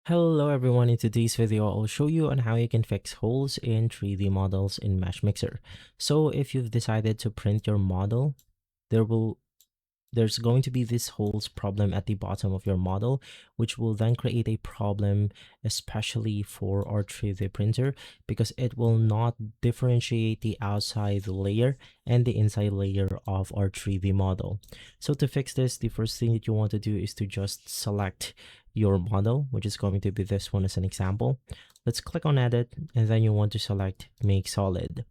Hello everyone, in today's video I'll show you on how you can fix holes in 3D models in Meshmixer. So if you've decided to print your model, there's going to be this holes problem at the bottom of your model, which will then create a problem especially for our 3D printer because it will not differentiate the outside layer and the inside layer of our 3D model. So to fix this, the first thing that you want to do is to just select your model, which is going to be this one as an example. Let's click on edit, and then you want to select make solid.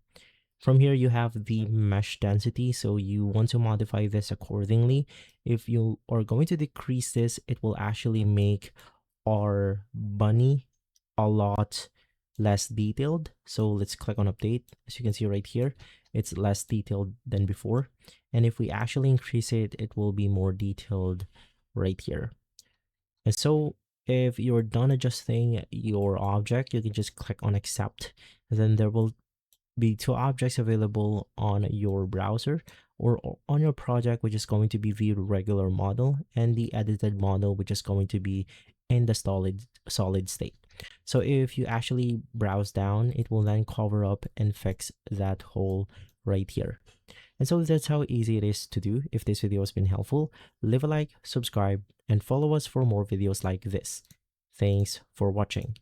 From here, you have the mesh density, so you want to modify this accordingly. If you are going to decrease this, it will actually make our bunny a lot less detailed. So let's click on update. As you can see right here, it's less detailed than before. And if we actually increase it, it will be more detailed right here. And so if you're done adjusting your object, you can just click on accept, and then there will be two objects available on your browser or on your project, which is going to be the regular model and the edited model, which is going to be in the solid state. So if you actually browse down, it will then cover up and fix that hole right here. And so that's how easy it is to do. If this video has been helpful, leave a like, subscribe, and follow us for more videos like this. Thanks for watching.